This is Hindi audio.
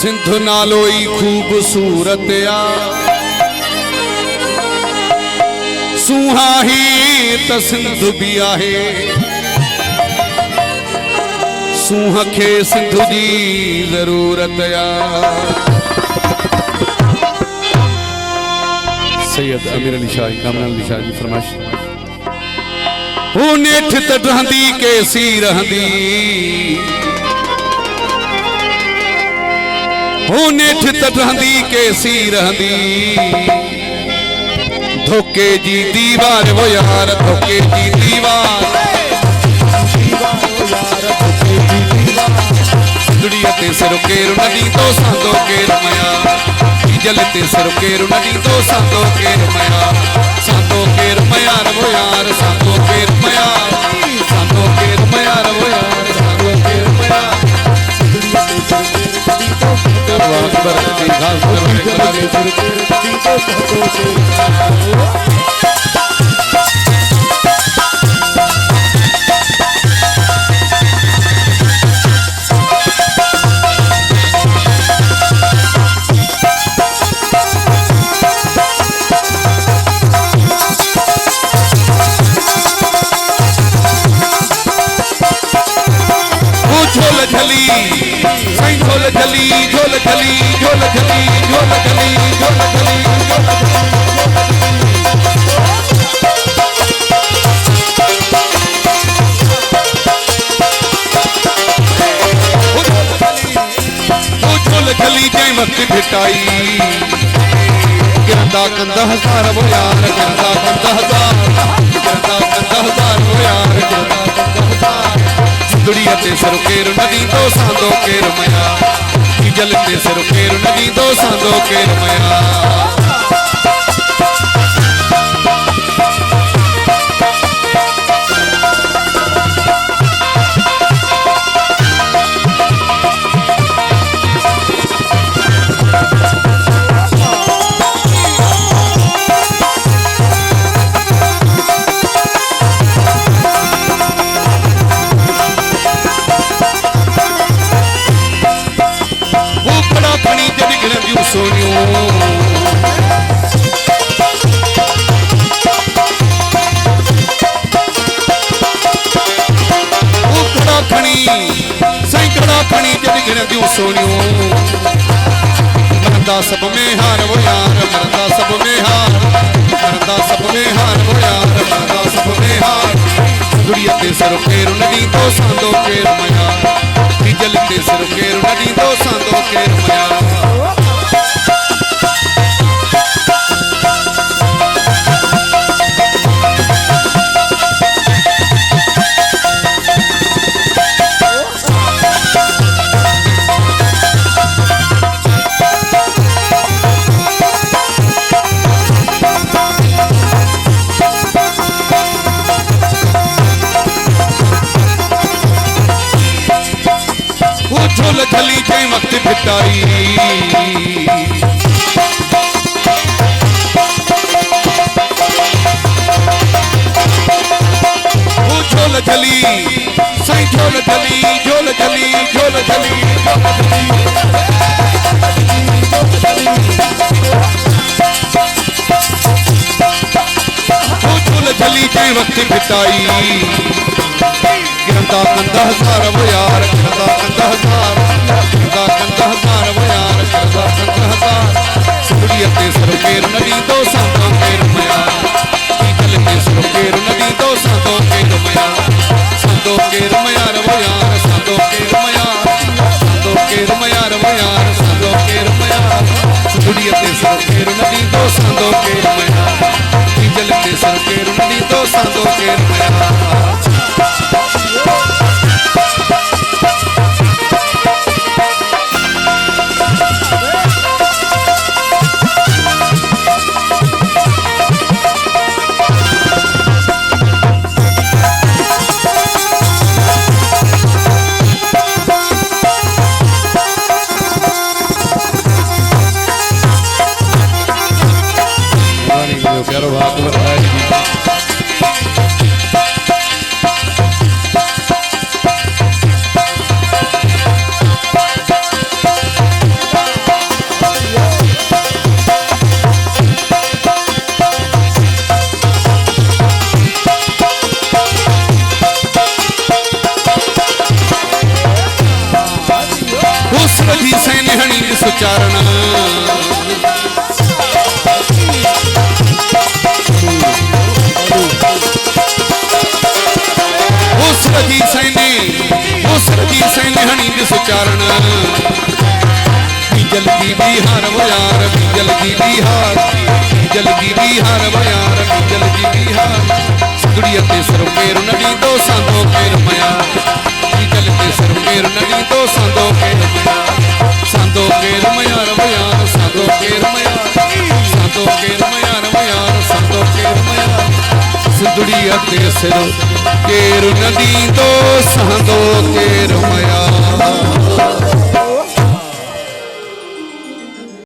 सिंधु नालोई खूबसूरत आ सूहा ही त सिंधु भी आहे सूह खे सिंधु जी जरूरत आ। सैयद अमीर अली शाह कामरान अली शाह जी फरमाइश हूं नेठ त रहंदी केसी रहंदी हूं नेठ त रहंदी केसी रहंदी धोखे जी दीवार वो यार धोखे जी दीवार दुनिया ते सिर केरु नदी तो सांदो केर मया जल ते सिर केरु नदी तो सांदो केर मया सांदो केर मया वो यार सांदो केर मया सांदो केर मया वो यार सांदो केर मया अल्लाह अकबर की खास झोल झली झोल झली झोल झली झोल झली झोल झली झोल झली जै वक्त भिटाई गिरंदा कंदा हजार वो यार गिरंदा कंदा हजार वो यार गिरंदा कंदा हजार दुनिया ते सिर केर नदी तो सांदो केर मया जल ते सिर केर नदी तो सांदो केर मया मरदा सब में हार वो यार मरदा सब में हार मरदा सब में हार वो यार मरदा सब में हार दुनिया ते सिर केर नदी तो सांदो केर मया जल ते सिर केर नदी तो सांदो केर मया झोल झली जै वक्त भिटाई झोल झली साईं झोल झली झोल झली झोल झली झोल झली जै वक्त भिटाई गिरंदा कंदा हजार वो यार गिरंदा कंदा हजार वो यार गिरंदा कंदा हजार दुनिया ते सिर केर नदी तो सांदो केर मया जल ते सिर केर नदी तो सांदो केर मया सांदो केर मया वो यार सांदो केर मया सांदो केर मया वो यार सांदो केर मया दुनिया ते सिर केर नदी तो सांदो केर मया जल ते सिर केर नदी तो सांदो केर मया प्यारो भाग ਸੁਚਾਰਨ ਉਸ ਰਜੀ ਸੈਨੇ ਹਣੀ ਦੀ ਸੁਚਾਰਨ बीजल की बिहार बयार बीजल की बिहार बीजल की बिहार बयार बीजल की बिहार सुगड़िया ते सर केर नदी दो सांदो केर मया बीजल ते सर केर नदी दो सांदो केर मया सांदो केर मयार बयार सांदो केर मयार सांदो केर मयार बयार सांदो केर मयार सुगड़िया ते सर केर नदी दो सांदो केर